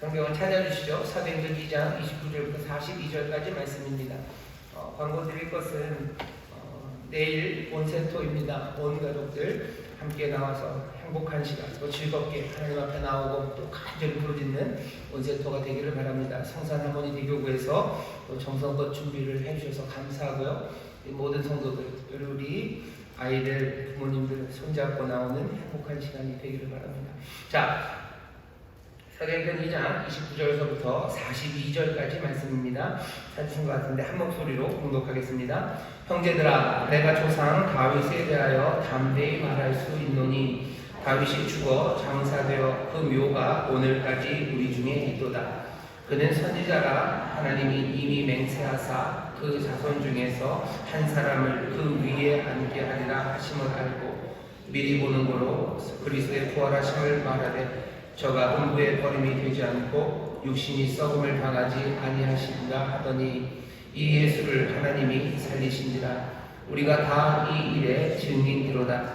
성경을 찾아주시죠. 사도행전 2장 29절부터 42절까지 말씀입니다. 광고 드릴 것은 내일 온센토입니다. 온 가족들 함께 나와서 행복한 시간, 또 즐겁게 하나님 앞에 나오고 또 간절히 부르짖는 온센토가 되기를 바랍니다. 성산 하모니 대교구에서 또 정성껏 준비를 해주셔서 감사하고요. 모든 성도들, 우리 아이들, 부모님들 손잡고 나오는 행복한 시간이 되기를 바랍니다. 자, 사도행전 2장 29절서부터 42절까지 말씀입니다. 찾으신 것 같은데 한 목소리로 공독하겠습니다. 형제들아, 내가 조상 다윗에 대하여 담대히 말할 수 있노니 다윗이 죽어 장사되어 그 묘가 오늘까지 우리 중에 있도다. 그는 선지자라 하나님이 이미 맹세하사 그 자손 중에서 한 사람을 그 위에 앉게 하리라 하심을 알고 미리 보는 거로 그리스도의 부활하심을 말하되 저가 음부의 버림이 되지 않고 육신이 썩음을 당하지 아니하시리라 하더니 이 예수를 하나님이 살리신지라. 우리가 다 이 일의 증인이로다.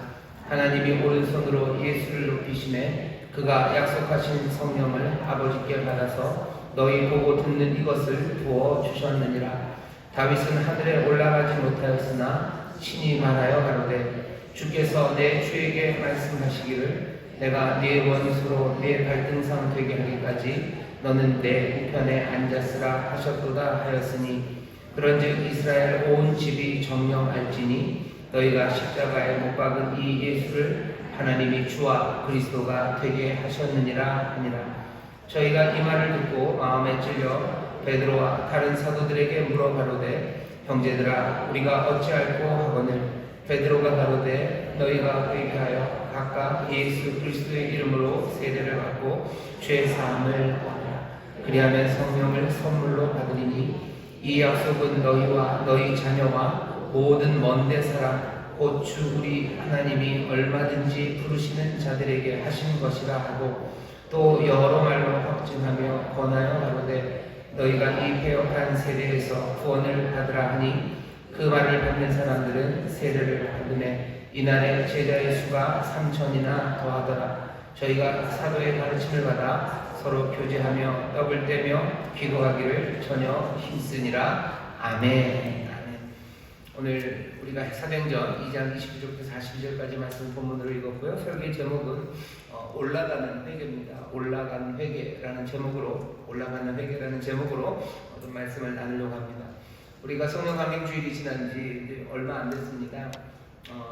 하나님이 오른손으로 예수를 높이시매 그가 약속하신 성령을 아버지께 받아서 너희 보고 듣는 이것을 부어 주셨느니라. 다윗은 하늘에 올라가지 못하였으나 친히 말하여 가로되 주께서 내 주에게 말씀하시기를 내가 네 원수로 네 발등상 되게 하기까지 너는 내 우편에 앉았으라 하셨도다 하였으니 그런즉 이스라엘 온 집이 정령 알지니 너희가 십자가에 못 박은 이 예수를 하나님이 주와 그리스도가 되게 하셨느니라 하니라. 저희가 이 말을 듣고 마음에 찔려 베드로와 다른 사도들에게 물어가로되 형제들아 우리가 어찌할꼬 하거늘 베드로가 가로되 너희가 회개하여 각각 예수 그리스도의 이름으로 세례를 받고 죄 사함을 얻으라. 그리하면 성령을 선물로 받으리니 이 약속은 너희와 너희 자녀와 모든 먼데 사람 곧 주 우리 하나님이 얼마든지 부르시는 자들에게 하신 것이라 하고 또 여러 말로 확증하며 권하여 가로되 너희가 이 패역한 세대에서 구원을 받으라 하니 그 말을 받는 사람들은 세례를 받음에 이날에 제자의 수가 3,000이나 더하더라. 저희가 사도의 가르침을 받아 서로 교제하며 떡을 떼며 기도하기를 전혀 힘쓰니라. 아멘. 아멘. 오늘 우리가 사도행전 2장 29절부터 42절까지 말씀 본문으로 읽었고요. 설교의 제목은 올라가는 회개입니다. 올라간 회개라는 제목으로 어떤 말씀을 나누려고 합니다. 우리가 성령 강림 주일이 지난 지 얼마 안 됐습니다.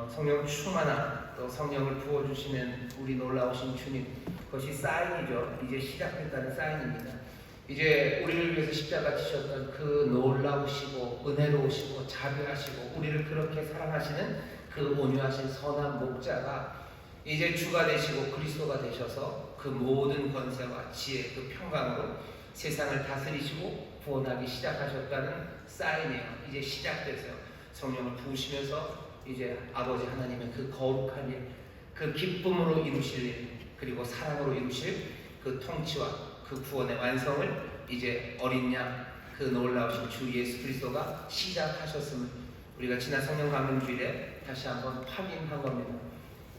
성령 충만한 또 성령을 부어주시는 우리 놀라우신 주님, 그것이 사인이죠. 이제 시작했다는 사인입니다. 이제 우리를 위해서 십자가 지셨던 그 놀라우시고 은혜로우시고 자비하시고 우리를 그렇게 사랑하시는 그 온유하신 선한 목자가 이제 주가 되시고 그리스도가 되셔서 그 모든 권세와 지혜 그 평강으로 세상을 다스리시고 구원하기 시작하셨다는 사인이에요. 이제 시작돼서요. 성령을 부으시면서 이제 아버지 하나님의 그 거룩한 일, 그 기쁨으로 이루실 일, 그리고 사랑으로 이루실 그 통치와 그 구원의 완성을 이제 어린 양, 그 놀라우신 주 예수 그리스도가 시작하셨음을 우리가 지난 성령 강림주일에 다시 한번 확인한 겁니다.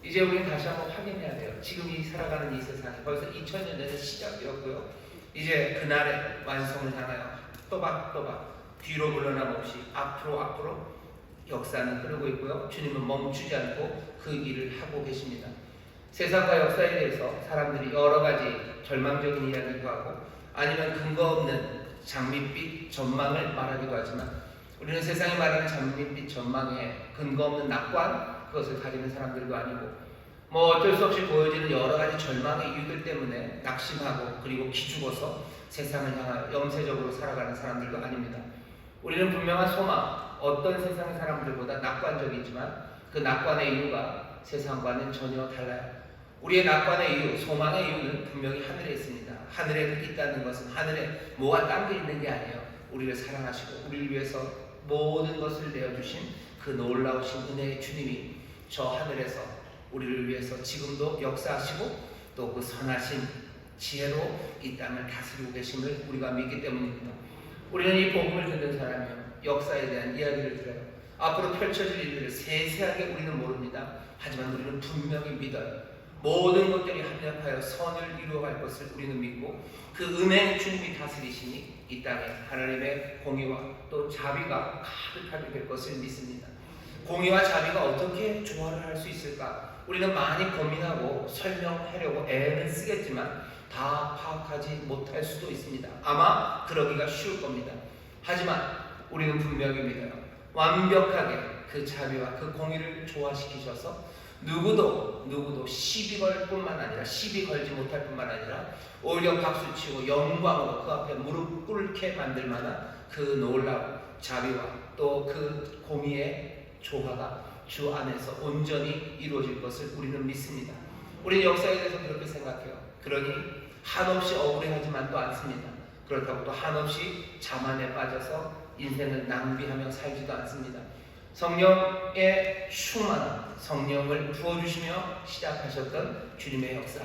이제 우리는 다시 한번 확인해야 돼요. 지금 이 살아가는 이 세상이 벌써 2000년 전에 시작되었고요. 이제 그날의 완성을 향하여 또박또박 뒤로 물러남 없이 앞으로 역사는 흐르고 있고요. 주님은 멈추지 않고 그 일을 하고 계십니다. 세상과 역사에 대해서 사람들이 여러 가지 절망적인 이야기도 하고 아니면 근거 없는 장밋빛 전망을 말하기도 하지만 우리는 세상이 말하는 장밋빛 전망에 근거 없는 낙관 그것을 가지는 사람들도 아니고 어쩔 수 없이 보여지는 여러 가지 절망의 이유들 때문에 낙심하고 그리고 기죽어서 세상을 향하여 염세적으로 살아가는 사람들도 아닙니다. 우리는 분명한 소망, 어떤 세상의 사람들보다 낙관적이지만 그 낙관의 이유가 세상과는 전혀 달라요. 우리의 낙관의 이유, 소망의 이유는 분명히 하늘에 있습니다. 하늘에 있다는 것은 하늘에 뭐가 딴 게 있는 게 아니에요. 우리를 사랑하시고 우리를 위해서 모든 것을 내어주신 그 놀라우신 은혜의 주님이 저 하늘에서 우리를 위해서 지금도 역사하시고 또 그 선하신 지혜로 이 땅을 다스리고 계심을 우리가 믿기 때문입니다. 우리는 이 복음을 듣는 사람이요 역사에 대한 이야기를 들어요. 앞으로 펼쳐질 일들을 세세하게 우리는 모릅니다. 하지만 우리는 분명히 믿어요. 모든 것들이 합력하여 선을 이루어갈 것을 우리는 믿고 그 은혜의 주님이 다스리시니 이 땅에 하나님의 공의와 또 자비가 가득하게 될 것을 믿습니다. 공의와 자비가 어떻게 조화를 할 수 있을까? 우리는 많이 고민하고 설명하려고 애를 쓰겠지만 다 파악하지 못할 수도 있습니다. 아마 그러기가 쉬울 겁니다. 하지만 우리는 분명히 믿어요. 완벽하게 그 자비와 그 공의를 조화시키셔서 누구도 시비 걸 뿐만 아니라 시비 걸지 못할 뿐만 아니라 오히려 박수치고 영광으로 그 앞에 무릎 꿇게 만들 만한 그 놀라운 자비와 또 그 공의의 조화가 주 안에서 온전히 이루어질 것을 우리는 믿습니다. 우리는 역사에 대해서 그렇게 생각해요. 그러니 한없이 억울해하지만도 않습니다. 그렇다고 또 한없이 자만에 빠져서 인생을 낭비하며 살지도 않습니다. 성령의 충만한 성령을 부어주시며 시작하셨던 주님의 역사.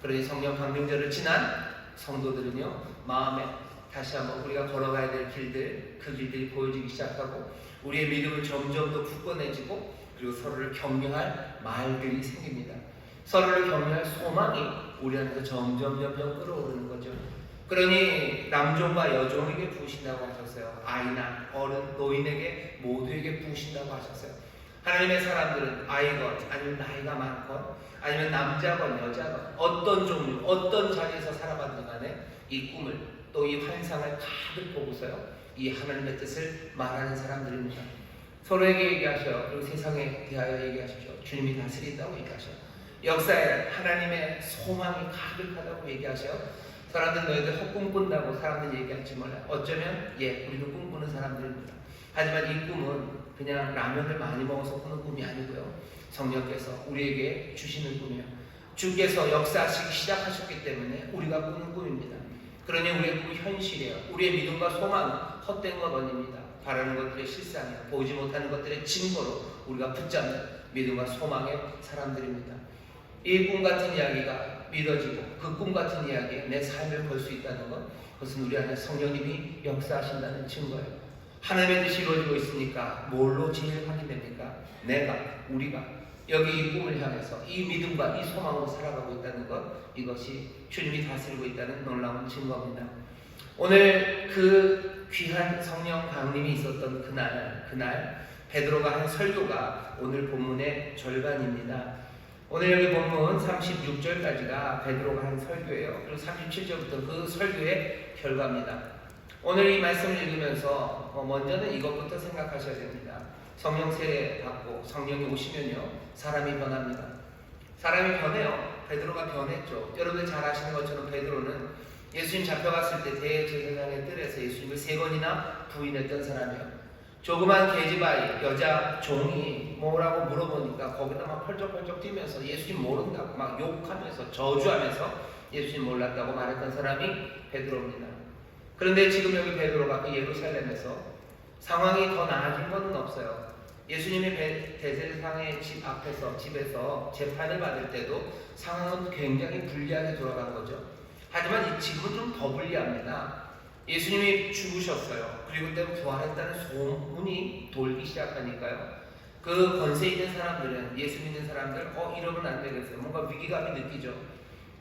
그러니 성령 강림절을 지난 성도들은요, 마음에 다시 한번 우리가 걸어가야 될 길들, 그 길들이 보여지기 시작하고 우리의 믿음은 점점 더 굳건해지고 그리고 서로를 격려할 말들이 생깁니다. 서로를 격려할 소망이 우리 안에서 점점 끌어오르는 거죠. 그러니 남종과 여종에게 부으신다고 하셨어요. 아이나 어른, 노인에게 모두에게 부으신다고 하셨어요. 하나님의 사람들은 아이건 아니면 나이가 많건 아니면 남자건 여자건 어떤 종류, 어떤 자리에서 살아봤든 간에 이 꿈을 또 이 환상을 가득 보고서요, 이 하나님의 뜻을 말하는 사람들입니다. 서로에게 얘기하셔. 그리고 세상에 대하여 얘기하십시오. 주님이 다스린다고 얘기하셔. 역사에 하나님의 소망이 가득하다고 얘기하셔. 사람들 너희들 헛꿈 꾼다고 사람들 얘기할지 몰라요. 어쩌면 우리도 꿈꾸는 사람들입니다. 하지만 이 꿈은 그냥 라면을 많이 먹어서 꾸는 꿈이 아니고요, 성령께서 우리에게 주시는 꿈이에요. 주께서 역사하시기 시작하셨기 때문에 우리가 꾸는 꿈입니다. 그러니 우리의 꿈이 현실이에요. 우리의 믿음과 소망은 헛된 것 아닙니다. 바라는 것들의 실상이에요. 보이지 못하는 것들의 증거로 우리가 붙잡는 믿음과 소망의 사람들입니다. 이 꿈 같은 이야기가 믿어지고 그 꿈 같은 이야기에 내 삶을 걸 수 있다는 것, 그것은 우리 안에 성령님이 역사하신다는 증거예요. 하나님의 뜻이 이루어지고 있으니까 뭘로 제일 확인됩니까? 우리가 여기 이 꿈을 향해서 이 믿음과 이 소망으로 살아가고 있다는 것, 이것이 주님이 다스리고 있다는 놀라운 증거입니다. 오늘 그 귀한 성령 강림이 있었던 그날 베드로가 한 설교가 오늘 본문의 절반입니다. 오늘 여기 본문 36절까지가 베드로가 한 설교예요. 그리고 37절부터 그 설교의 결과입니다. 오늘 이 말씀을 읽으면서 먼저는 이것부터 생각하셔야 됩니다. 성령 세례 받고 성령이 오시면요, 사람이 변합니다. 사람이 변해요. 베드로가 변했죠. 여러분들 잘 아시는 것처럼 베드로는 예수님 잡혀갔을 때 대제사장의 뜰에서 예수님을 3번이나 부인했던 사람이에요. 조그만 계집아이 여자 종이 뭐라고 물어보니까 거기다 막 펄쩍펄쩍 뛰면서 예수님 모른다고 막 욕하면서 저주하면서 예수님 몰랐다고 말했던 사람이 베드로입니다. 그런데 지금 여기 베드로가 그 예루살렘에서 상황이 더 나아진 건 없어요. 예수님이 대제사장의 집 앞에서 집에서 재판을 받을 때도 상황은 굉장히 불리하게 돌아간 거죠. 하지만 지금은 좀 더 불리합니다. 예수님이 죽으셨어요. 그리고 그때 부활했다는 소문이 돌기 시작하니까요, 그 권세 있는 사람들은, 예수 믿는 사람들, 이러면 안 되겠어요. 뭔가 위기감이 느끼죠.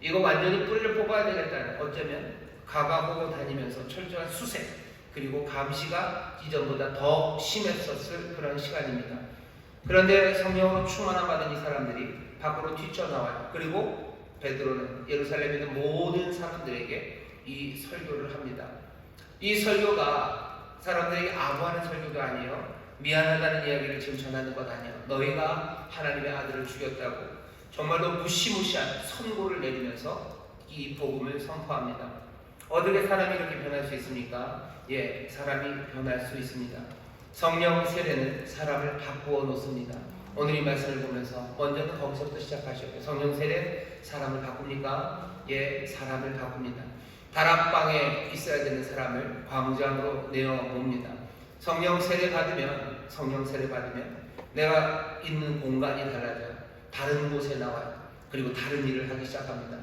이거 완전히 뿌리를 뽑아야 되겠다는, 어쩌면 가가보고 다니면서 철저한 수색 그리고 감시가 이전보다 더 심했었을 그런 시간입니다. 그런데 성령으로 충만함 받은 이 사람들이 밖으로 뛰쳐나와요. 그리고 베드로는 예루살렘에 있는 모든 사람들에게 이 설교를 합니다. 이 설교가 사람들에게 아부하는 설교도 아니에요. 미안하다는 이야기를 지금 전하는 것 아니에요. 너희가 하나님의 아들을 죽였다고 정말로 무시무시한 선고를 내리면서 이 복음을 선포합니다. 어떻게 사람이 이렇게 변할 수 있습니까? 사람이 변할 수 있습니다. 성령 세례는 사람을 바꾸어 놓습니다. 오늘 이 말씀을 보면서 먼저는 거기서부터 시작하셔요. 성령 세례 사람을 바꿉니까? 사람을 바꿉니다. 다락방에 있어야 되는 사람을 광장으로 내어봅니다. 성령 세례 받으면 내가 있는 공간이 달라져요. 다른 곳에 나와요. 그리고 다른 일을 하기 시작합니다.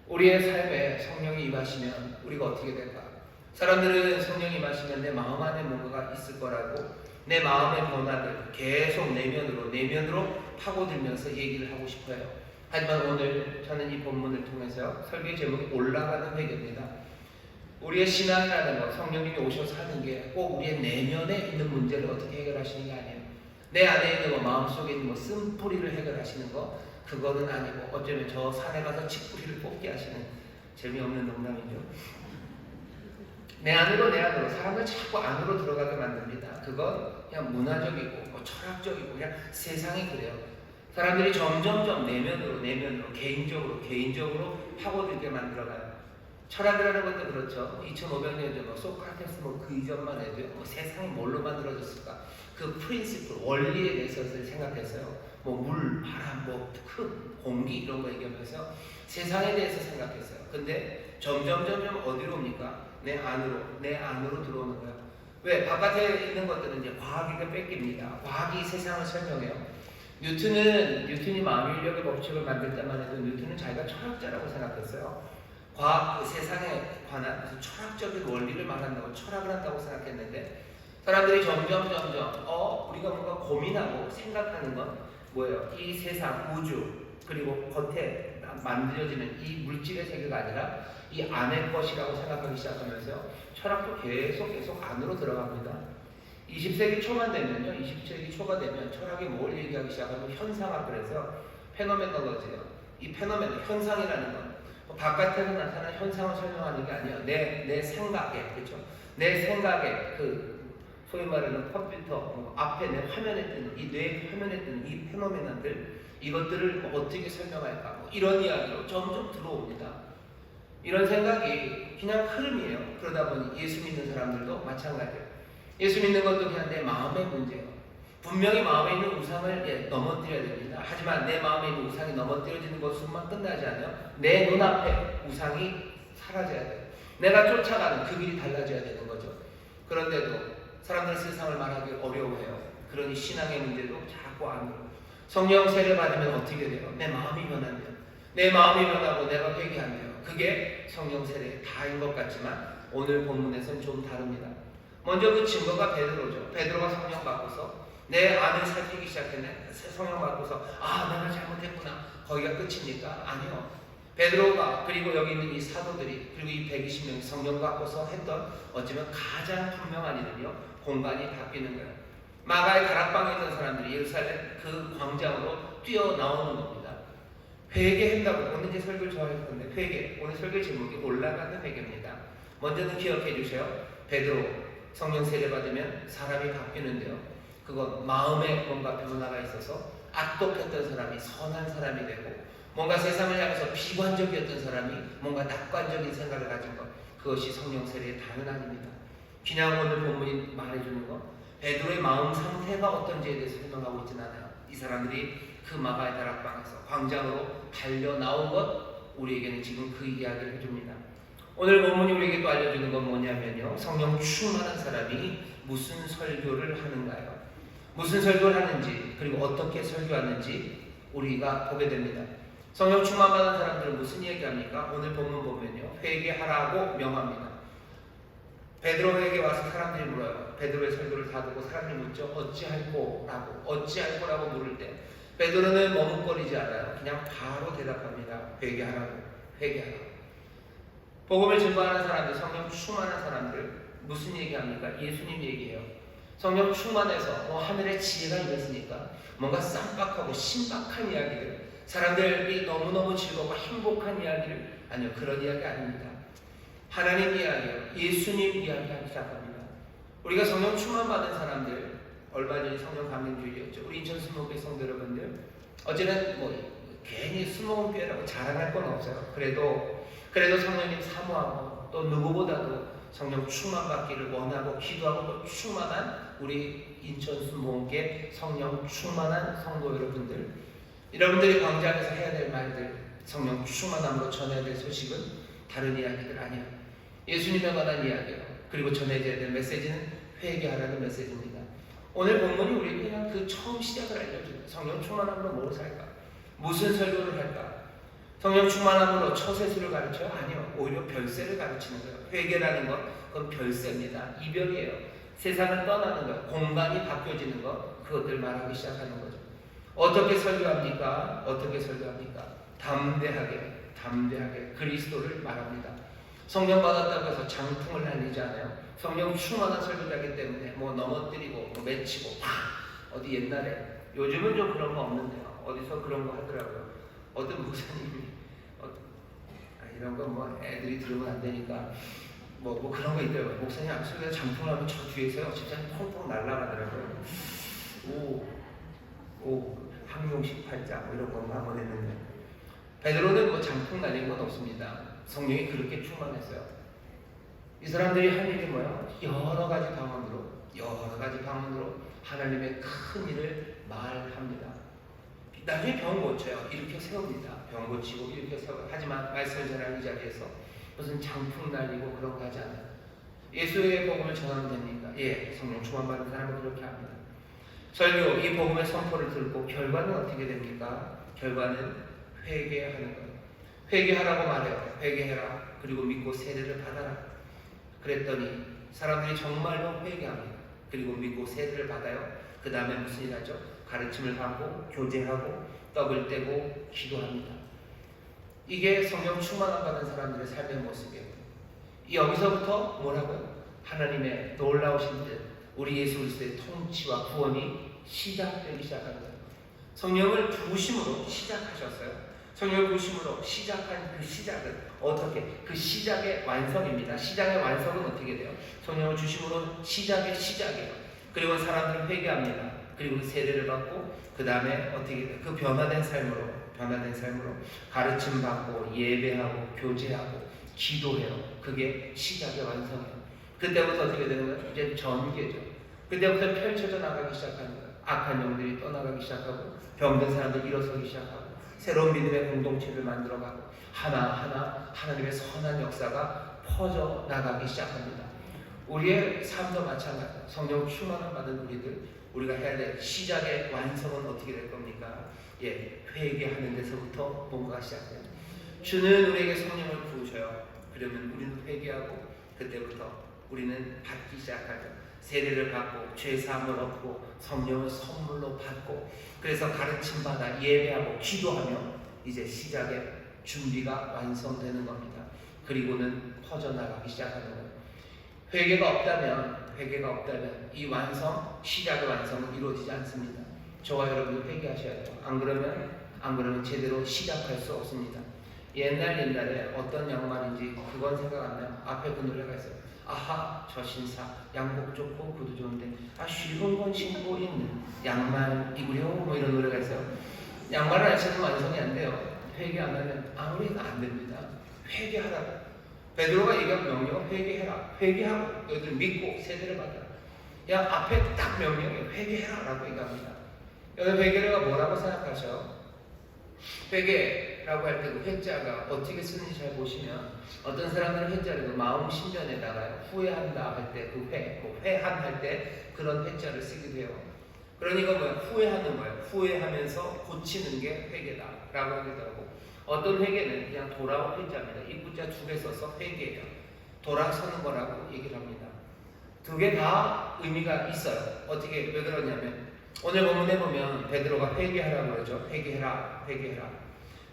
우리의 삶에 성령이 임하시면 우리가 어떻게 될까? 사람들은 성령이 임하시면 내 마음 안에 뭔가가 있을 거라고 내 마음의 변화를 계속 내면으로 파고들면서 얘기를 하고 싶어요. 하지만 오늘 저는 이 본문을 통해서 설교 제목이 올라가는 회개입니다. 우리의 신앙이라는 것, 성령님이 오셔서 하는 게 꼭 우리의 내면에 있는 문제를 어떻게 해결하시는 게 아니에요. 내 안에 있는 거, 마음속에 있는 거, 쓴뿌리를 해결하시는 거, 그거는 아니고 어쩌면 저 산에 가서 칡뿌리를 뽑게 하시는, 재미없는 농담이죠. 내 안으로 사람을 자꾸 안으로 들어가게 만듭니다. 그건 그냥 문화적이고 뭐 철학적이고 그냥 세상이 그래요. 사람들이 점점점 내면으로 개인적으로 파고들게 만들어가요. 철학이라는 것도 그렇죠. 2500년 전 소크라테스 그 이전만 해도 세상이 뭘로 만들어졌을까? 그 프린시플, 원리에 대해서 생각했어요. 물, 바람, 흙, 공기 이런 거 얘기하면서 세상에 대해서 생각했어요. 근데 점점 어디로 옵니까? 내 안으로 들어오는 거예요. 왜? 바깥에 있는 것들은 이제 과학이 뺏깁니다. 과학이 세상을 설명해요. 뉴턴이 마음의 인력의 법칙을 만들 때만 해도 뉴턴은 자기가 철학자라고 생각했어요. 과학, 세상에 관한 무슨 철학적인 원리를 말한다고, 철학을 한다고 생각했는데, 사람들이 점점 우리가 뭔가 고민하고 생각하는 건 뭐예요? 이 세상, 우주, 그리고 겉에 만들어지는 이 물질의 세계가 아니라 이 안의 것이라고 생각하기 시작하면서 철학도 계속 안으로 들어갑니다. 20세기 초만 되면요, 20세기 초가 되면 철학이 뭘 얘기하기 시작하면 현상학을 해서 페노메놀로지예요. 이 현상이라는 건 바깥에서 나타나는 현상을 설명하는 게 아니에요. 내 생각에, 그렇죠? 내 생각에 소위 말하는 컴퓨터 앞에 내 화면에 뜨는 뇌 화면에 뜨는 이 페노메나들, 이것들을 어떻게 설명할까? 이런 이야기로 점점 들어옵니다. 이런 생각이 그냥 흐름이에요. 그러다 보니 예수 믿는 사람들도 마찬가지예요. 예수 믿는 것도 그냥 내 마음의 문제예요. 분명히 마음에 있는 우상을 넘어뜨려야 됩니다. 하지만 내 마음에 있는 우상이 넘어뜨려지는 것으로만 끝나지 않아요. 내 눈앞에 우상이 사라져야 돼요. 내가 쫓아가는 그 길이 달라져야 되는 거죠. 그런데도 사람들은 세상을 말하기 어려워해요. 그러니 신앙의 문제도 자꾸 안으로. 성령 세례 받으면 어떻게 돼요? 내 마음이 변한대요. 내 마음이 변하고 내가 회개한대요. 그게 성령 세례의 다인 것 같지만 오늘 본문에서는 좀 다릅니다. 먼저 그 증거가 베드로죠. 베드로가 성령 받고서 내 안을 살피기 시작했네. 성령 받고서 내가 잘못했구나. 거기가 끝입니까? 아니요. 베드로가 그리고 여기 있는 이 사도들이 그리고 이 120명이 성령 받고서 했던 어쩌면 가장 분명한 일은요, 공간이 바뀌는 거예요. 마가의 다락방에 있던 사람들이 예루살렘 그 광장으로 뛰어나오는 겁니다. 회개한다고. 오늘 이제 설교를 좋아할 건데 회개. 오늘 설교 제목이 올라가는 회개입니다. 먼저는 기억해 주세요. 베드로 성령 세례 받으면 사람이 바뀌는데요. 그건 마음에 뭔가 변화가 있어서 악독했던 사람이 선한 사람이 되고, 뭔가 세상을 향해서 비관적이었던 사람이 뭔가 낙관적인 생각을 가진 것, 그것이 성령 세례의 당연함입니다. 그냥 오늘 본문이 말해주는 것, 베드로의 마음 상태가 어떤지에 대해서 설명하고 있지는 않아요. 이 사람들이 그 마가의 다락방에서 광장으로 달려 나온 것, 우리에게는 지금 그 이야기를 해줍니다. 오늘 본문이 우리에게 또 알려주는 건 뭐냐면요, 성령 충만한 사람이 무슨 설교를 하는가요? 무슨 설교를 하는지, 그리고 어떻게 설교하는지 우리가 보게 됩니다. 성령 충만받은 사람들은 무슨 얘기합니까? 오늘 본문 보면요, 회개하라고 명합니다. 베드로에게 와서 사람들이 물어요. 베드로의 설교를 다 듣고 사람들이 묻죠. 어찌할 거라고 물을 때 베드로는 머뭇거리지 않아요. 그냥 바로 대답합니다. 회개하라고. 복음을 증거하는 사람들, 성령 충만한 사람들 무슨 얘기합니까? 예수님 얘기해요. 성령 충만해서 하늘의 지혜가 임했으니까 뭔가 쌈박하고 신박한 이야기들, 사람들이 너무너무 즐겁고 행복한 이야기를, 아니요, 그런 이야기 아닙니다. 하나님 이야기예요. 예수님 이야기하기 시작합니다. 우리가 성령 충만받은 사람들, 얼마 전에 성령 감림주일이었죠. 우리 인천 수목교회 성도 여러분들, 어제는 괜히 수목교회라고 자랑할 건 없어요. 그래도 성령님 사모하고 또 누구보다도 성령 충만받기를 원하고 기도하고 또 충만한 우리 인천 수목교회 성령 충만한 성도 여러분들이 광장에서 해야 될 말들, 성령 충만함으로 전해야 될 소식은 다른 이야기들 아니에요. 예수님에 관한 이야기예요. 그리고 전해져야 될 메시지는 회개하라는 메시지입니다. 오늘 본문이 우리에게 그냥 그 처음 시작을 알려줍니다. 성령 충만함으로 뭘 살까? 무슨 설교를 할까? 성령 충만함으로 처세술을 가르쳐요? 아니요. 오히려 별세를 가르치는 거예요. 회개라는 건 그건 별세입니다. 이별이에요. 세상을 떠나는 것, 공간이 바뀌어지는 것, 그것들 말하기 시작하는 거죠. 어떻게 설교합니까? 담대하게 그리스도를 말합니다. 성령 받았다고 해서 장풍을 날리지 않아요. 성령 충만한 설교자이기 때문에 뭐 넘어뜨리고 뭐 맺히고 어디 옛날에, 요즘은 좀 그런 거 없는데요. 어디서 그런 거 하더라고요. 어떤 목사님이 이런 거 뭐 애들이 들으면 안 되니까 뭐 그런 거 있더라고요. 목사님 앞서서 장풍하면 저 뒤에서요 진짜 펑펑 날아가더라고요. 항용식 팔자 뭐 이런 거 한번 했는데, 베드로는 뭐 장풍 날린 건 없습니다. 성령이 그렇게 충만했어요. 이 사람들이 할 일이 뭐야? 여러 가지 방언으로 하나님의 큰 일을 말합니다. 나중에 병 고쳐요. 이렇게 세웁니다. 병 고치고 이렇게 세워요. 하지만 말씀을 전하는 이 자리에서 무슨 장풍 날리고 그런 거 하지 않아요. 예수의 복음을 전하면 됩니까? 예, 성령 충만 받은 사람은 그렇게 합니다. 설교, 이 복음의 선포를 듣고 결과는 어떻게 됩니까? 결과는 회개하는 거예요. 회개하라고 말해요. 회개해라. 그리고 믿고 세례를 받아라. 그랬더니 사람들이 정말로 회개합니다. 그리고 믿고 세례를 받아요. 그 다음에 무슨 일 하죠? 가르침을 받고 교제하고 떡을 떼고 기도합니다. 이게 성령 충만함 받은 사람들의 삶의 모습이에요. 여기서부터 뭐라고요? 하나님의 놀라우신 뜻, 우리 예수 그리스도의 통치와 구원이 시작되기 시작한 거예요. 성령을 부으심으로 시작하셨어요. 성령을 부으심으로 시작한 그 시작은 어떻게? 그 시작의 완성입니다. 시작의 완성은 어떻게 돼요? 성령을 주심으로 시작이에요. 그리고 사람들은 회개합니다. 그리고 세례를 받고 그 다음에 어떻게 돼요? 그 변화된 삶으로 가르침 받고 예배하고 교제하고 기도해요. 그게 시작의 완성이에요. 그때부터 어떻게 되는 거예요? 이제 전개죠. 그때부터 펼쳐져 나가기 시작하는 거예요. 악한 영들이 떠나가기 시작하고 병든 사람들이 일어서기 시작하고 새로운 믿음의 공동체를 만들어가고 하나하나 하나님의 선한 역사가 퍼져 나가기 시작합니다. 우리의 삶도 마찬가지입니다. 성령 충만함 받은 우리가 해야 될 시작의 완성은 어떻게 될 겁니까? 예, 회개하는 데서부터 뭔가가 시작돼요. 주는 우리에게 성령을 부으셔요. 그러면 우리는 회개하고 그때부터 우리는 받기 시작하죠. 세례를 받고 죄사함을 얻고 성령을 선물로 받고 그래서 가르침 받아 예배하고 기도하며 이제 시작의 준비가 완성되는 겁니다. 그리고는 퍼져나가기 시작하는 거예요. 회개가 없다면 이 시작의 완성은 이루어지지 않습니다. 저와 여러분도 회개하셔야 돼요. 안 그러면 제대로 시작할 수 없습니다. 옛날에 어떤 양말인지 그건 생각 안 나요. 앞에 그 노래가 있어요. 아하 저 신사 양복 좋고 구두 좋은데 쉬운 건 신고 있는 양말이구려 뭐 이런 노래가 있어요. 양말을 안 신으면 완성이 안 돼요. 회개 안 하면 아무리 안 됩니다. 회개하라고. 베드로가 얘기한 명령은 회개해라. 회개하고 너희들 믿고 세례를 받아라. 앞에 딱 명령이 회개해라라고 얘기합니다. 여러분 회개가 뭐라고 생각하셔? 회개라고 할 때 그 회자가 어떻게 쓰는지 잘 보시면 어떤 사람들은 회자를 그 마음 신변에다가 후회한다 할 때 그 회한할 때 그런 회자를 쓰기도 해요. 그러니까 후회하는 거예요. 후회하면서 고치는 게 회개다라고 하기도 하고 어떤 회개는 그냥 돌아온 회자입니다. 이 구자 2개 써서 회개예요. 돌아서는 거라고 얘기를 합니다. 2개 다 의미가 있어요. 왜 그러냐면 오늘 본문에 보면 베드로가 회개하라고 그러죠.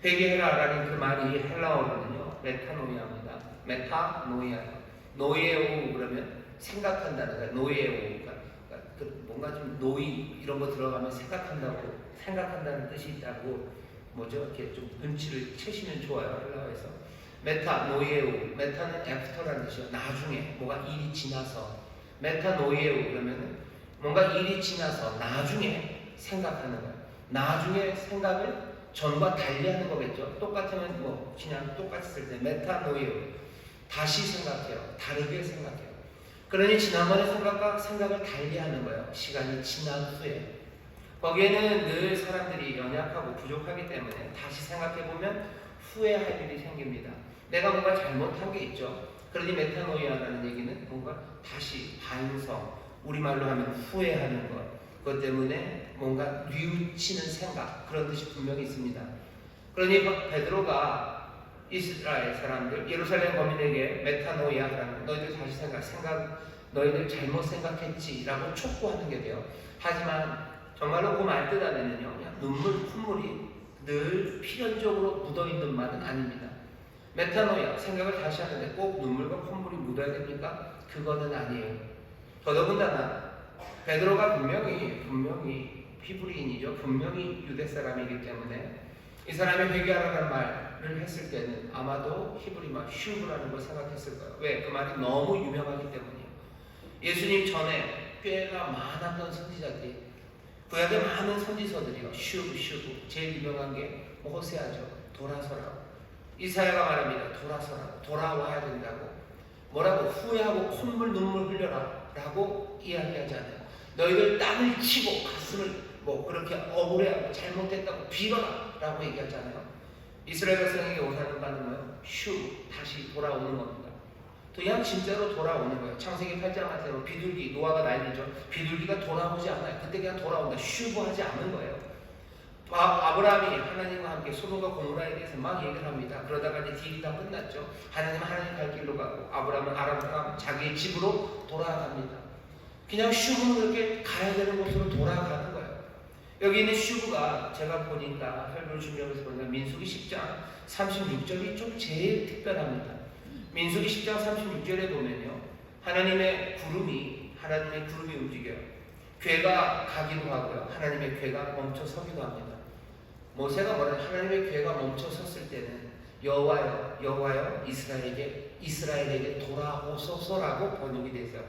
회개해라라는 그 말이 헬라어로는요 메타노이아입니다. 노예오 그러면 생각한다는 거예요. 노예오 그 뭔가 좀 노이 이런 거 들어가면 생각한다는 뜻이 있다고 이렇게 좀 눈치를 채시면 좋아요. 헬라어에서 메타는 애프터라는 뜻이에요. 나중에 뭐가 일이 지나서 메타노이에오 그러면 뭔가 일이 지나서 나중에 생각하는 거예요. 나중에 생각을 전과 달리하는 거겠죠. 똑같으면 그냥 똑같았을 때 메타노이에오 다시 생각해요. 다르게 생각해요. 그러니 지난번의 생각을 달리하는 거예요. 시간이 지난 후에 거기에는 늘 사람들이 연약하고 부족하기 때문에 다시 생각해보면 후회할 일이 생깁니다. 내가 뭔가 잘못한 게 있죠. 그러니 메타노이아라는 얘기는 뭔가 다시 반성, 우리말로 하면 후회하는 것, 그것 때문에 뭔가 뉘우치는 생각, 그런 뜻이 분명히 있습니다. 그러니 베드로가 이스라엘 사람들, 예루살렘 거민에게 메타노이아라는 너희들 다시 너희들 잘못 생각했지라고 촉구하는 게 돼요. 하지만 정말로 그 말 뜻 안에는요, 그냥 콧물이 늘 필연적으로 묻어있는 말은 아닙니다. 메타노이아, 생각을 다시 하는데 꼭 눈물과 콧물이 묻어야 됩니까? 그거는 아니에요. 더더군다나 베드로가 분명히 히브리인이죠. 분명히 유대 사람이기 때문에 이 사람이 회개하라는 말을 했을 때는 아마도 히브리말 슈브라는 걸 생각했을 거예요. 왜? 그 말이 너무 유명하기 때문이에요. 예수님 전에 꽤나 많았던 선지자들이, 구약에 많은 선지서들이요, 슈브 제일 유명한 게 호세아죠. 돌아서라고. 이사야가 말합니다. 돌아서라고, 돌아와야 된다고. 뭐라고? 후회하고 콧물 눈물 흘려라 라고 이야기하지 않아요. 너희들 땅을 치고 가슴을 그렇게 억울해하고 잘못했다고 빌어라 라고 얘기하잖아요. 이스라엘 백성에게 원하는 바는 뭐예요? 다시 돌아오는 겁니다. 그냥 진짜로 돌아오는 거예요. 창세기 8장 같은 비둘기, 노아가 난리죠. 비둘기가 돌아오지 않아요. 그때 그냥 돌아온다. 슈브하지 않은 거예요. 아브라함이 하나님과 함께 소돔과 고모라에 대해서 막 얘기를 합니다. 그러다가 이제 딜이 다 끝났죠. 하나님 갈 길로 가고 아브라함은 아람과 자기의 집으로 돌아갑니다. 그냥 슈브는 그렇게 가야 되는 곳으로 돌아가는 거예요. 여기 있는 슈브가 제가 보니까 설교를 준비하면서 보니까 민수기 10장 36절이 좀 제일 특별합니다. 민수기 10장 36절에 보면요, 하나님의 구름이 움직여요. 괴가 가기도 하고요, 하나님의 괴가 멈춰 서기도 합니다. 모세가 말하는 하나님의 괴가 멈춰 섰을 때는 여호와여 이스라엘에게 돌아오소서라고 번역이 되죠.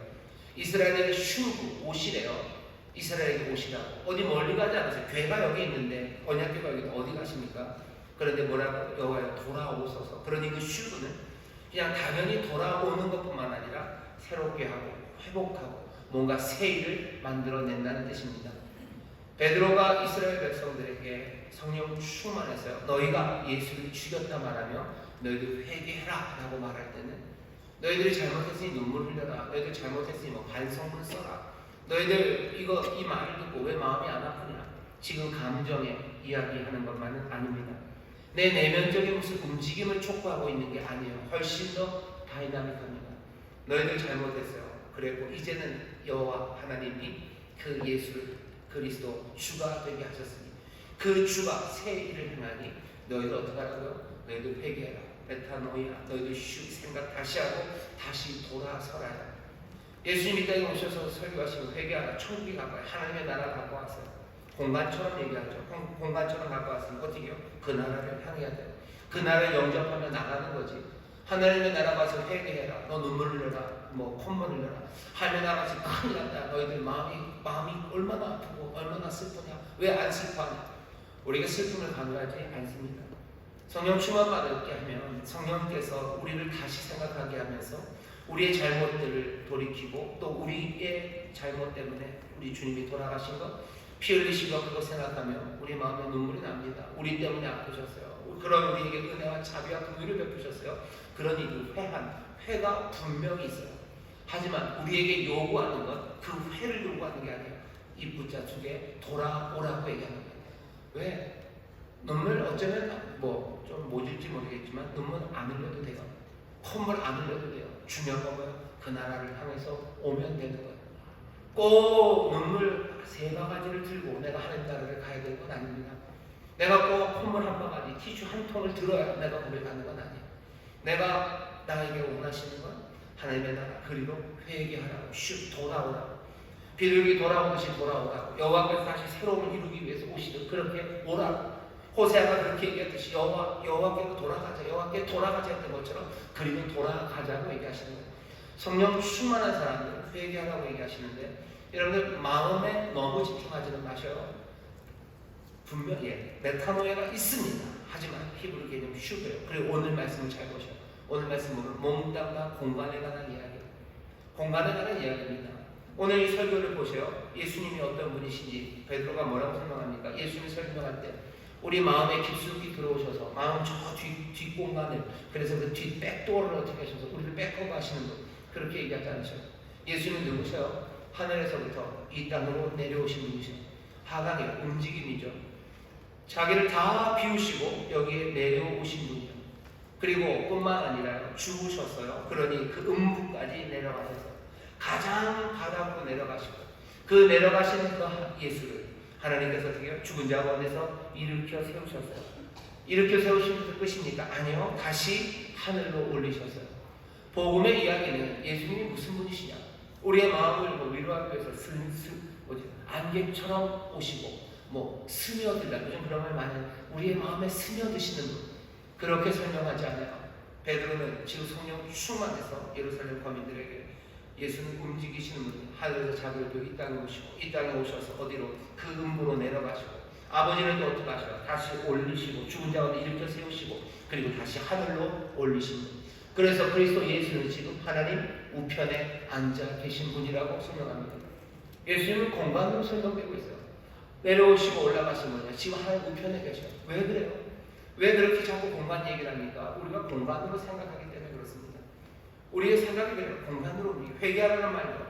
이스라엘에게 슈브 오시래요. 이스라엘에게 오시라고. 어디 멀리 가지 않으세요. 괴가 여기 있는데 언약궤가 여기 어디 가십니까? 그런데 뭐라고? 여호와여 돌아오소서. 그러니 그 슈브는 그냥 당연히 돌아오는 것뿐만 아니라 새롭게 하고 회복하고 뭔가 새 일을 만들어낸다는 뜻입니다. 베드로가 이스라엘 백성들에게 성령 충만해서요, 너희가 예수를 죽였다 말하며 너희들 회개해라 라고 말할 때는 너희들이 잘못했으니 눈물 흘려라, 너희들 잘못했으니 반성문 써라, 너희들 이 말을 듣고 왜 마음이 안 아프냐, 지금 감정에 이야기하는 것만은 아닙니다. 내 내면적인 무슨 움직임을 촉구하고 있는 게 아니에요. 훨씬 더 다이나믹합니다. 너희들 잘못했어요. 그리고 이제는 여호와 하나님이 그 예수를 그리스도 주가 되게 하셨으니 그 주가 새 일을 행하니 너희들 어떻게 하라고요? 너희들 회개해라. 메타노이아, 너희들 생각 다시 하고 다시 돌아서라. 예수님 이 땅에 오셔서 설교하시고 회개하라. 천국이 가까이, 하나님의 나라 갖고 왔어요. 공간처럼 얘기하죠. 공간처럼 갖고 왔으면 어떻게 해요? 그 나라를 향해야 돼요. 그 나라를 영접하며 나가는 거지. 하나님의 나라 가서 회개해라. 너 눈물 흘려라. 콧물 흘려라. 하나님의 나라 가서 큰일 났다. 너희들 마음이 얼마나 아프고 얼마나 슬프냐. 왜 안 슬퍼하냐? 우리가 슬픔을 강요하지 않습니다. 성령 충만 받게 하면 성령께서 우리를 다시 생각하게 하면서 우리의 잘못들을 돌이키고 또 우리의 잘못 때문에 우리 주님이 돌아가신 것, 피 흘리신 것, 그거 생각하면 우리 마음에 눈물이 납니다. 우리 때문에 아프셨어요. 그런 우리에게 은혜와 자비와 긍휼을 베푸셨어요. 그러니 회가 분명히 있어요. 하지만 우리에게 요구하는 것, 그 회를 요구하는 게 아니에요. 이 붙자 쪽에 돌아오라고 얘기하는 거예요. 왜? 눈물 어쩌면 좀 모질지 모르겠지만 눈물 안 흘려도 돼요. 콧물 안 흘려도 돼요. 중요한 건 뭐예요? 그 나라를 향해서 오면 되는 거예요. 꼭 눈물 3바가지를 들고 내가 하나님 나라를 가야 되는 건 아닙니다. 내가 꼭 콧물 1바가지, 티슈 1통을 들어야 내가 거기 가는 건 아니에요. 내가 나에게 원하시는 건 하나님의 나라, 그리고 회개하라고, 돌아오라고. 비둘기 돌아오듯이 돌아오라고. 여호와께서 다시 새로움을 이루기 위해서 오시듯 그렇게 오라고. 호세아가 그렇게 얘기했듯이 여호와께로 돌아가자, 여호와께 돌아가자 했던 것처럼 그리고 돌아가자고 얘기하시는 거예요. 성령 충만한 사람들은 회개하라고 얘기하시는데, 여러분들 마음에 너무 집중하지는 마셔요. 분명히 메타노이아가 있습니다. 하지만 히브리 개념 슈브예요. 그리고 오늘 말씀을 잘 보셔요. 오늘 말씀은 몸땅과 공간에 관한 이야기예요. 공간에 관한 이야기입니다. 오늘 이 설교를 보세요. 예수님이 어떤 분이신지 베드로가 뭐라고 설명합니까? 예수님이 설명할 때 우리 마음에 깊숙이 들어오셔서 마음 저 뒷공간을, 그래서 그 뒷 백도어를 어떻게 하셔서 우리를 백허브 하시는 분, 그렇게 얘기하지 않으셔요. 예수님은 누구세요? 하늘에서부터 이 땅으로 내려오신 분이세요. 하강의 움직임이죠. 자기를 다 비우시고 여기에 내려오신 분이죠. 그리고 뿐만 아니라 죽으셨어요. 그러니 그 음부까지 내려가셔서 가장 바닥으로 내려가시고 그 내려가시는 그 예수를 하나님께서 어떻게 해요? 죽은 자 가운데서 일으켜 세우셨어요. 일으켜 세우신 것입니까? 아니요. 다시 하늘로 올리셨어요. 복음의 이야기는 예수님이 무슨 분이시냐? 우리의 마음을 위로하기 위해서 안개처럼 오시고 스며들다. 요즘 그런 말 많이 해요. 우리의 마음에 스며드시는 분. 그렇게 설명하지 않아요. 베드로는 지금 성령 충만해서 예루살렘 거민들에게 예수는 움직이시는 분, 하늘에서 자기를 이 땅에 오시고 이 땅에 오셔서 어디로? 그 음부로 내려가시고 아버지는 또 어떻게 하셔요? 다시 올리시고 죽은 자 가운데 일으켜 세우시고 그리고 다시 하늘로 올리신 분. 그래서 그리스도 예수는 지금 하나님 우편에 앉아 계신 분이라고 설명합니다. 예수님은 공간으로 설명되고 있어요. 내려오시고 올라가신 분이야. 지금 하나님 우편에 계셔요. 왜 그래요? 왜 그렇게 자꾸 공간 얘기를 합니까? 우리가 공간으로 생각하기 때문에 그렇습니다. 우리의 생각이 그래요. 공간으로 회개하라는 말이요.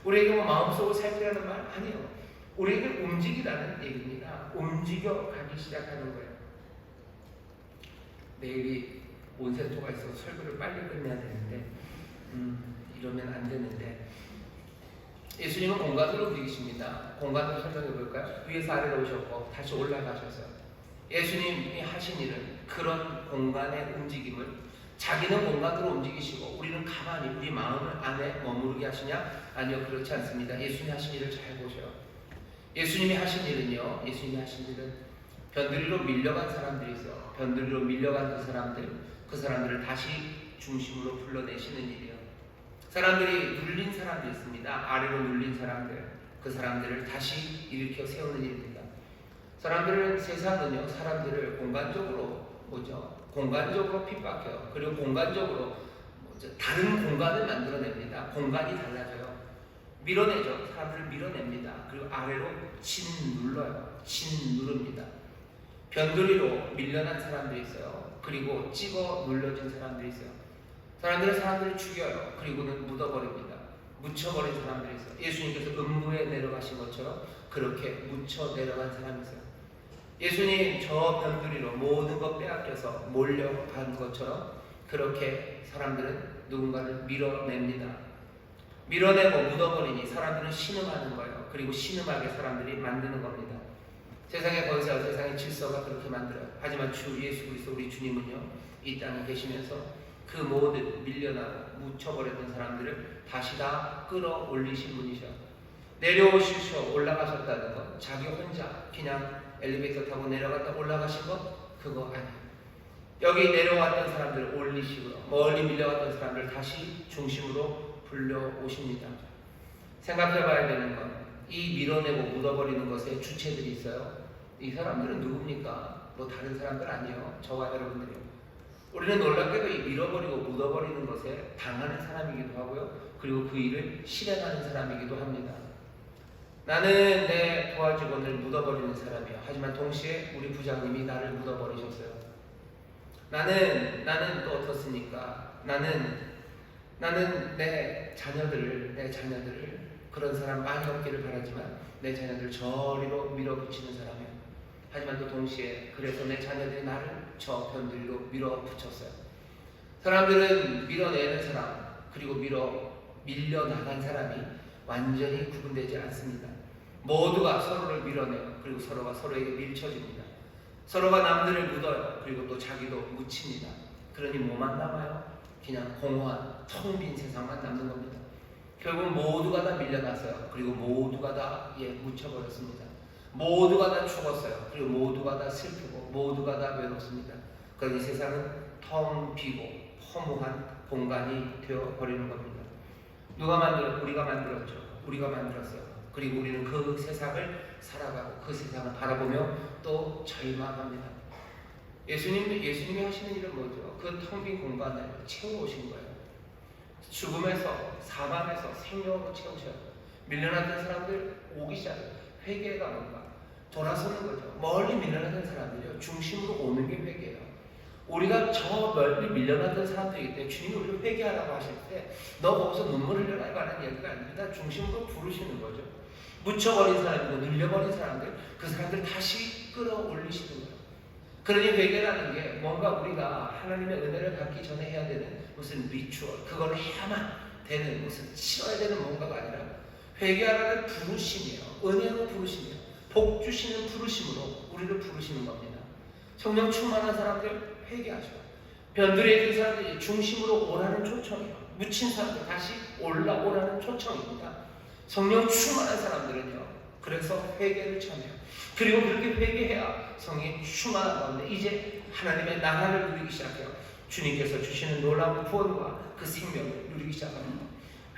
우리에게 마음속을 살피라는 말 아니에요. 우리에게 움직이라는 얘기입니다. 움직여 가기 시작하는 거예요. 내일이 온센토가 있어서 설교를 빨리 끝내야 되는데 이러면 안 되는데 예수님은 공간으로 움직이십니다. 공간으로 설명해 볼까요? 위에서 아래로 오셨고 다시 올라가셔서 예수님이 하신 일은 그런 공간의 움직임을 자기는 공간으로 움직이시고 우리는 가만히 우리 마음을 안에 머무르게 하시냐? 아니요, 그렇지 않습니다. 예수님이 하신 일을 잘 보셔요. 예수님이 하신 일은 변두리로 밀려간 사람들이 있어요. 변두리로 밀려간 그 사람들을 다시 중심으로 불러내시는 일이에요. 사람들이 눌린 사람들이 있습니다. 아래로 눌린 사람들, 그 사람들을 다시 일으켜 세우는 일입니다. 세상은요, 사람들을 공간적으로 핍박해요. 그리고 공간적으로 다른 공간을 만들어냅니다. 공간이 달라져요. 밀어내죠. 사람들을 밀어냅니다. 그리고 아래로 짓눌러요. 짓누릅니다. 변두리로 밀려난 사람들이 있어요. 그리고 찍어 눌러진 사람들이 있어요. 사람들을 죽여요. 그리고는 묻어버립니다. 묻혀버린 사람들이 있어요. 예수님께서 음부에 내려가신 것처럼 그렇게 묻혀 내려간 사람이 있어요. 예수님 저 변두리로 모든 것 빼앗겨서 몰려간 것처럼 그렇게 사람들은 누군가를 밀어냅니다. 밀어내고 묻어버리니 사람들은 신음하는 거예요. 그리고 신음하게 사람들이 만드는 겁니다. 세상의 권세와 세상의 질서가 그렇게 만들어요. 하지만 주 예수 그리스도 우리 주님은요, 이 땅에 계시면서 그 모든 밀려나고 묻혀버렸던 사람들을 다시 다 끌어올리신 분이셔. 내려오시셔 올라가셨다는 것, 자기 혼자 그냥 엘리베이터 타고 내려갔다 올라가신 것, 그거 아니에요. 여기 내려왔던 사람들을 올리시고요, 멀리 밀려왔던 사람들을 다시 중심으로 불러오십니다. 생각해봐야 되는 건, 이 밀어내고 묻어버리는 것에 주체들이 있어요. 이 사람들은 누굽니까? 다른 사람들 아니에요. 저와 여러분들이요. 우리는 놀랍게도 이 밀어버리고 묻어버리는 것에 당하는 사람이기도 하고요, 그리고 그 일을 실행하는 사람이기도 합니다. 나는 내 부하 직원을 묻어버리는 사람이에요. 하지만 동시에 우리 부장님이 나를 묻어버리셨어요. 나는 또 어떻습니까? 나는 내 자녀들을 그런 사람 많이 없기를 바라지만 내 자녀들을 저리로 밀어붙이는 사람이에요. 하지만 또 동시에 그래서 내 자녀들이 나를 저 변두리로 밀어붙였어요. 사람들은 밀어내는 사람 그리고 밀려나간 사람이 완전히 구분되지 않습니다. 모두가 서로를 밀어내요. 그리고 서로가 서로에게 밀쳐집니다. 서로가 남들을 묻어요. 그리고 또 자기도 묻힙니다. 그러니 뭐만 남아요? 그냥 공허한 텅 빈 세상만 남는 겁니다. 결국 모두가 다 밀려났어요. 그리고 모두가 다 묻혀버렸습니다. 모두가 다 죽었어요. 그리고 모두가 다 슬프고 모두가 다 외롭습니다. 그러니 세상은 텅 비고 허무한 공간이 되어버리는 겁니다. 누가 만들었죠? 우리가 만들었죠. 우리가 만들었어요. 그리고 우리는 그 세상을 살아가고 그 세상을 바라보며 또 절망합니다. 예수님이 하시는 일은 뭐죠? 그 텅 빈 공간을 채워오신 거예요. 죽음에서 사망에서 생명으로 채우셔요. 밀려났던 사람들 오기 시작해요. 회개가 뭔가 돌아서는 거죠. 멀리 밀려났던 사람들이요, 중심으로 오는 게 회개예요. 우리가 저 멀리 밀려났던 사람들이기 때문에 주님이 우리를 회개하라고 하실 때 너 거기서 눈물 흘려라 이거 하는 얘기가 아닙니다. 중심으로 부르시는 거죠. 묻혀버린 사람이고 늘려버린 사람들, 그 사람들 다시 끌어올리시는 거예요. 그러니 회개라는 게 뭔가 우리가 하나님의 은혜를 받기 전에 해야 되는 무슨 리추얼, 그걸 해야만 되는 무슨 치러야 되는 뭔가가 아니라 회개하라는 부르심이에요. 은혜로 부르심이에요. 복 주시는 부르심으로 우리를 부르시는 겁니다. 성령 충만한 사람들 회개하셔. 변두리에 있는 사람들이 중심으로 오라는 초청이에요. 묻힌 사람들 다시 올라오라는 초청입니다. 성령 충만한 사람들은요, 그래서 회개를 참여해요. 그리고 그렇게 회개해야 성령이 충만한 가운데 이제 하나님의 나라를 누리기 시작해요. 주님께서 주시는 놀라운 구원과 그 생명을 누리기 시작합니다.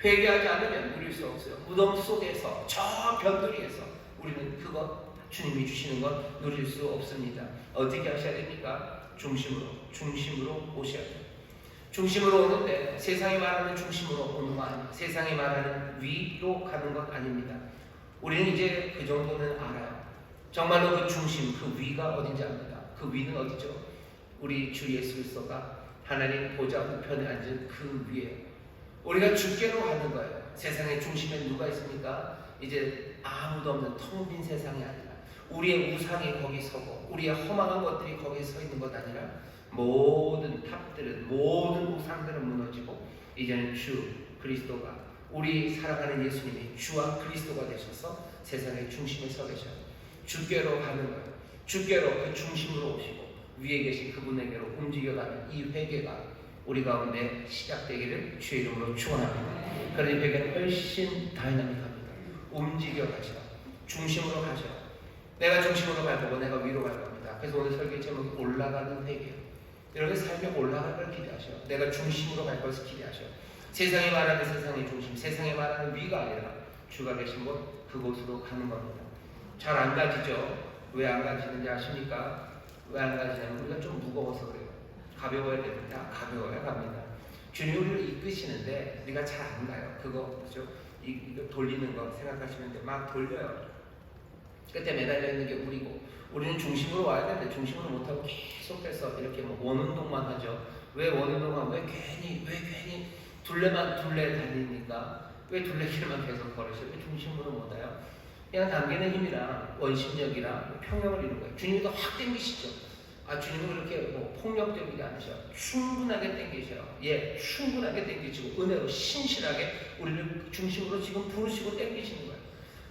회개하지 않으면 누릴 수 없어요. 무덤 속에서 저 변두리에서 우리는 그것 주님이 주시는 것 누릴 수 없습니다. 어떻게 하셔야 됩니까? 중심으로 오셔야 돼요. 중심으로 오는데 세상이 말하는 중심으로 오는 거 아니에요. 세상이 말하는 위로 가는 것 아닙니다. 우리는 이제 그 정도는 알아요. 정말로 그 중심, 그 위가 어딘지 압니다. 그 위는 어디죠? 우리 주 예수 그리스도가 하나님 보좌 우편에 앉은 그 위에 우리가 주께로 가는 거예요. 세상의 중심에 누가 있습니까? 이제 아무도 없는 텅 빈 세상이 아니라 우리의 우상이 거기 서고 우리의 허망한 것들이 거기에 서 있는 것 아니라 모든 탑들은, 모든 우상들은 무너지고 이제는 주 그리스도가, 우리 살아가는 예수님이 주와 그리스도가 되셔서 세상의 중심에 서 계셔요. 주께로 가는 거예요. 주께로 그 중심으로 오시고 위에 계신 그분에게로 움직여가는 이 회개가 우리 가운데 시작되기를 주의 이름으로 축원합니다. 그러니 회개는 훨씬 다이나믹합니다. 움직여 가셔. 중심으로 가셔. 내가 중심으로 갈 거고 내가 위로 갈 겁니다. 그래서 오늘 설교 제목이 올라가는 회개예요. 여러분 삶에 올라갈 걸 기대하셔. 내가 중심으로 갈 것을 기대하셔. 세상이 말하는 세상의 중심, 세상이 말하는 위가 아니라 주가 계신 곳 그곳으로 가는 겁니다. 잘 안 가지죠? 왜 안 가지는지 아십니까? 왜 안 가지냐면 우리가 좀 무거워서 그래요. 가벼워야 됩니다. 가벼워야 갑니다. 주님이 우리를 이끄시는데 우리가 잘 안 가요. 그거 그죠? 이거 돌리는 거 생각하시면 돼. 막 돌려요. 끝에 매달려 있는 게 우리고 우리는 중심으로 와야 되는데 중심으로 못하고 계속해서 이렇게 뭐 원운동만 하죠. 왜 원운동만? 왜 괜히 둘레 달립니까? 왜 둘레길만 계속 걸으셔? 왜 중심으로 못 와요? 그냥 당기는 힘이랑 원심력이랑 평형을 이루는 거예요. 주님도 확 당기시죠. 주님은 그렇게 뭐 폭력적이지 않으셔. 충분하게 당기셔요. 예, 충분하게 당기시고 은혜로 신실하게 우리를 중심으로 지금 부르시고 당기시는 거예요.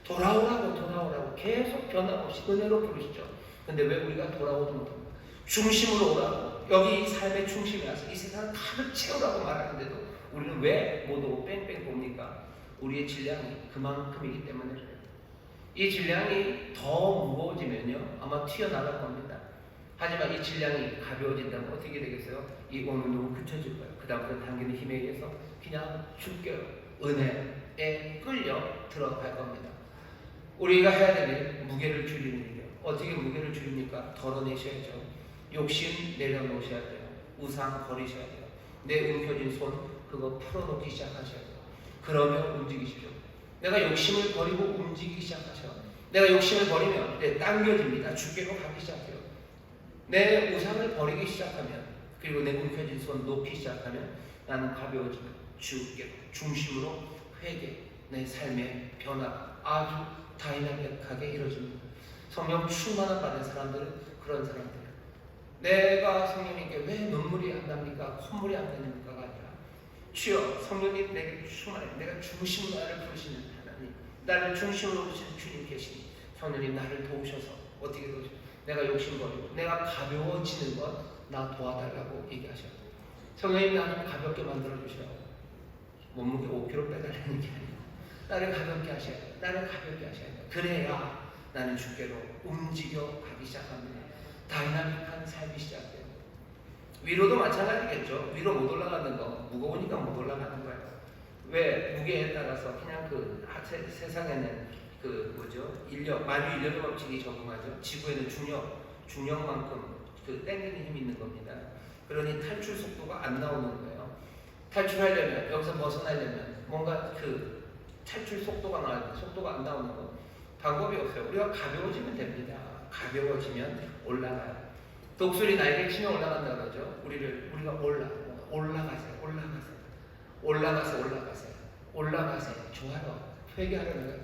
돌아오라고 계속 변함없이 은혜로 부르시죠. 근데 왜 우리가 돌아오지 못합니까? 중심으로 오라고, 여기 이 삶의 중심에 와서 이 세상을 가득 채우라고 말하는데도 우리는 왜 못 오고 뺑뺑 돕니까? 우리의 질량이 그만큼이기 때문에 그래요. 이 질량이 더 무거워지면요 아마 튀어나갈 겁니다. 하지만 이 질량이 가벼워진다면 어떻게 되겠어요? 이 원운동은 그쳐질 거예요. 그 다음부터 당기는 힘에 의해서 그냥 주께로 은혜에 끌려 들어갈 겁니다. 우리가 해야 될 일, 무게를 줄이는 일이에요. 어떻게 무게를 줄입니까? 덜어내셔야죠. 욕심 내려놓으셔야 돼요. 우상 버리셔야 돼요. 내 움켜쥔 손 그거 풀어놓기 시작하셔야 돼요. 그러면 움직이십시오. 내가 욕심을 버리고 움직이기 시작하셔. 내가 욕심을 버리면 당겨집니다. 주께로 가기 시작해요. 내 우상을 버리기 시작하면, 그리고 내 움켜진 손 놓기 시작하면 나는 가벼워지고 주께로 중심으로 회개, 내 삶의 변화가 아주 다이나믹하게 이루어집니다. 성령 충만한 받은 사람들은 그런 사람들이에요. 내가 성령님께 왜 눈물이 안 납니까? 콧물이 안 나니까가 아니라 주여 성령님 내게 충만해. 내가 중심으로 나를 부르시는 하나님, 나를 중심으로 부르시는 주님 계시니 성령님 나를 도우셔서 어떻게 도우셔서 내가 욕심 버리고 내가 가벼워지는 것 나 도와달라고 얘기하셔요. 성령님 나를 가볍게 만들어주셔요. 몸무게 5kg 빼달라는 게 아니고 나를 가볍게 하셔야 돼요. 나를 가볍게 하셔야 돼요. 그래야 나는 주께로 움직여 가기 시작합니다. 다이나믹한 삶이 시작돼요. 위로도 마찬가지겠죠. 위로 못 올라가는 거 무거우니까 못 올라가는 거예요. 왜? 무게에 따라서 그냥 세상에는 만유 인력의 법칙이 적용하죠. 지구에는 중력만큼 땡기는 힘이 있는 겁니다. 그러니 탈출 속도가 안 나오는 거예요. 탈출하려면, 여기서 벗어나려면 뭔가 탈출 속도가 나와야 돼. 속도가 안 나오는 거 방법이 없어요. 우리가 가벼워지면 됩니다. 가벼워지면 올라가요. 독수리 날개 치면 올라간다 그러죠. 우리가 올라가세요. 좋아요. 회개하려는 거예요.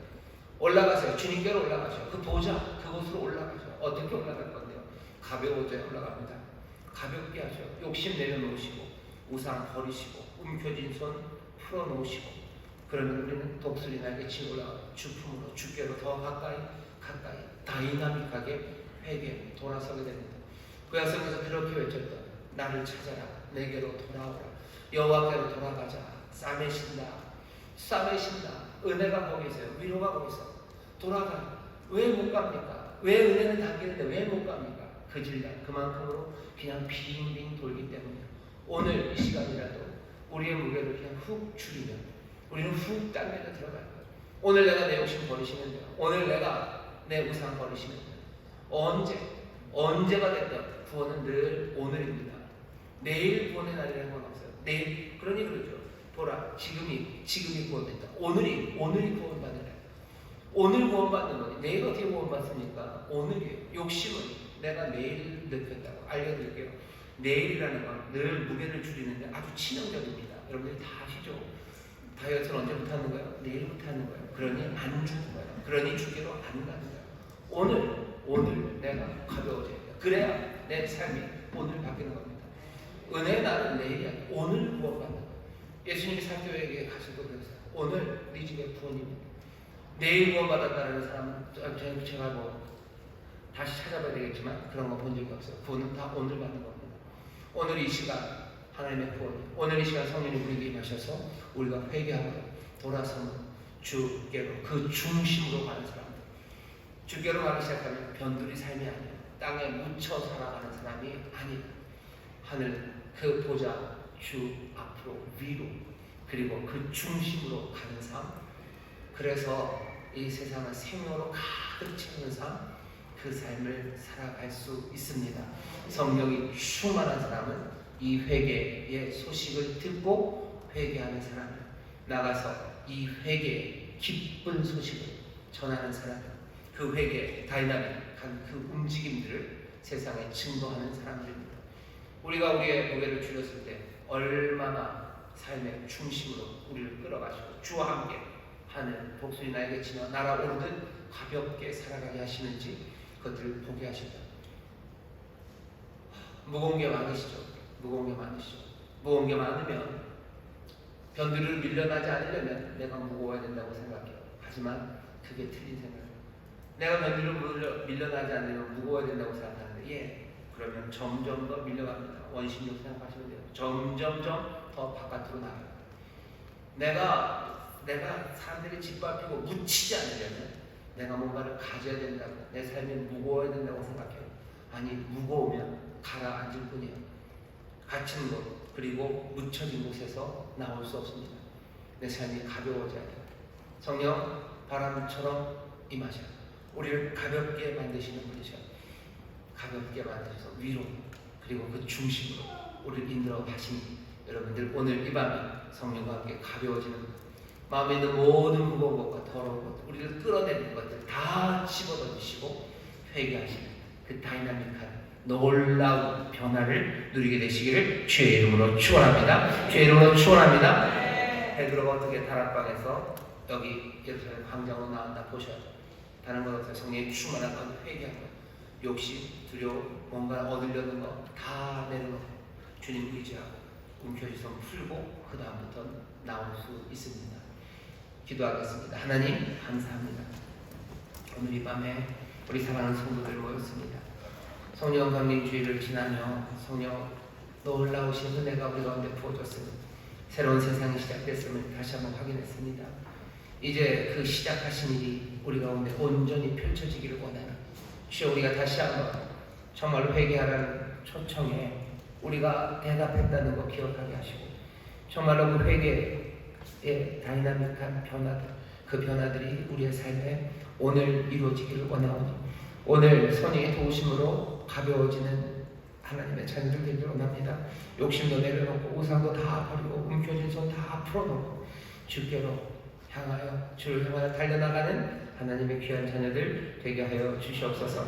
올라가세요. 주님께로 올라가셔. 그 보좌 그곳으로 올라가셔. 어떻게 올라갈 건데요? 가벼워져야 올라갑니다. 가볍게 하셔. 욕심 내려놓으시고 우상 버리시고 움켜진 손 풀어놓으시고, 그러면 우리는 독수리 날개 치고 올라가 주품으로 주께로 더 가까이 가까이 다이나믹하게 회개 돌아서게 됩니다. 구약성에서 그렇게 외쳤던 나를 찾아라 내게로 돌아오라 여호와께로 돌아가자 싸매신다 은혜가 거기 있어요. 위로가 거기 있어요. 돌아가. 왜 못 갑니까? 왜 은혜는 담기는데 왜 못 갑니까? 그 질량 그만큼으로 그냥 빙빙 돌기 때문이에요. 오늘 이 시간이라도 우리의 무게를 그냥 훅 줄이면 우리는 훅 당겨져 들어갈 거예요. 오늘 내가 내 욕심 버리시면 돼요. 오늘 내가 내 우상 버리시면 돼요. 언제가 됐든 구원은 늘 오늘입니다. 내일 구원의 날이라는 건 없어요. 내일 그러니 그러죠. 보라 지금이 구원됐다. 오늘이 구원받는 날. 오늘 구원받는 거니 내일 어떻게 구원받습니까? 오늘이에요. 욕심은 내가 내일 느꼈다고 알려드릴게요. 내일이라는 건 늘 무게를 줄이는데 아주 치명적입니다. 여러분들이 다 아시죠? 다이어트는 언제부터 하는 거예요? 내일부터 하는 거예요. 그러니 안 죽은 거예요. 그러니 주기로 안 가는 거예요. 오늘 내가 가벼워져야 돼요. 그래야 내 삶이 오늘 바뀌는 겁니다. 은혜의 날은 내일이 아니라 오늘 구원받는 거예요. 예수님이 사교에게 가시고 그랬어요. 오늘 네 집에 구원입니다. 내일 구원받았다는 사람은 제가 다시 찾아봐야 되겠지만 그런 거 본 적이 없어요. 구원은 다 오늘 받는 겁니다. 오늘 이 시간 하나님의 구원, 오늘 이 시간 성령이 우리에게 임하셔서 우리가 회개하고 돌아서는 주께로 그 중심으로 가는 사람들. 주께로 가기 시작하면 변두리 삶이 아니에요. 땅에 묻혀 살아가는 사람이 아니에요. 하늘 그 보좌 주 앞으로 위로 그리고 그 중심으로 가는 삶. 그래서 이 세상을 생명으로 가득 채우는 삶, 그 삶을 살아갈 수 있습니다. 성령이 충만한 사람은 이 회개의 소식을 듣고 회개하는 사람을 나가서 이 회개의 기쁜 소식을 전하는 사람, 그 회개의 다이나믹한 그 움직임들을 세상에 증거하는 사람들입니다. 우리가 우리의 무게를 줄였을 때 얼마나 삶의 중심으로 우리를 끌어가시고 주와 함께 하는 복순이 나에게 지나 날아오르듯 가볍게 살아가게 하시는지 그것들을 보게 하신다. 무거운 게 많으시죠? 무거운 게 많으면 변두리를 밀려나지 않으려면 내가 무거워야 된다고 생각해요. 하지만 그게 틀린 생각이에요. 내가 변두리를 밀려나지 않으려면 무거워야 된다고 생각하는데 그러면 점점 더 밀려갑니다. 원심력 생각하시면 돼요. 점점점 더 바깥으로 나가요. 내가 사람들이 짓밟히고 묻히지 않으려면 내가 뭔가를 가져야 된다고, 내 삶이 무거워야 된다고 생각해요. 아니, 무거우면 가라앉을 뿐이에요. 갇힌 곳, 그리고 묻혀진 곳에서 나올 수 없습니다. 내 삶이 가벼워져야 돼요. 성령 바람처럼 임하셔요. 우리를 가볍게 만드시는 분이셔요. 가볍게 만드셔서 위로, 그리고 그 중심으로 우리를 인도하고 하시니 여러분들 오늘 이 밤에 성령과 함께 가벼워지는 마음에 있는 모든 무거운 것과 더러운 것, 우리를 끌어내리는 것들 다 집어던지시고 회개하시는 그 다이나믹한 놀라운 변화를 누리게 되시기를 주의 이름으로 축원합니다. 주의 이름으로 축원합니다. 베드로가 어떻게 다락방에서 여기 예루살렘 광장으로 나온다 보셔요. 다른 것 없어요. 성령의 충만한 건 회개하고 욕심, 두려움, 뭔가 얻으려는 거 다 내려놓고 주님 의지하고 움켜쥐성 풀고 그 다음부터는 나올 수 있습니다. 기도하겠습니다. 하나님 감사합니다. 오늘 이 밤에 우리 사랑하는 성도들 모였습니다. 성령 강림 주일을 지나며 성령 놀라우신 은혜가 우리 가운데 부어졌습니다. 새로운 세상이 시작됐음을 다시 한번 확인했습니다. 이제 그 시작하신 일이 우리 가운데 온전히 펼쳐지기를 원하는 주여, 우리가 다시 한번 정말로 회개하라는 초청에 우리가 대답했다는 거 기억하게 하시고 정말로 그 회개의 다이나믹한 변화들, 그 변화들이 우리의 삶에 오늘 이루어지기를 원하오니 오늘 선의의 도우심으로 가벼워지는 하나님의 자녀들 되기를 원합니다. 욕심도 내려놓고 우상도 다 버리고 움켜쥔 손 다 풀어놓고 주께로 향하여 주를 향하여 달려나가는 하나님의 귀한 자녀들 되게 하여 주시옵소서.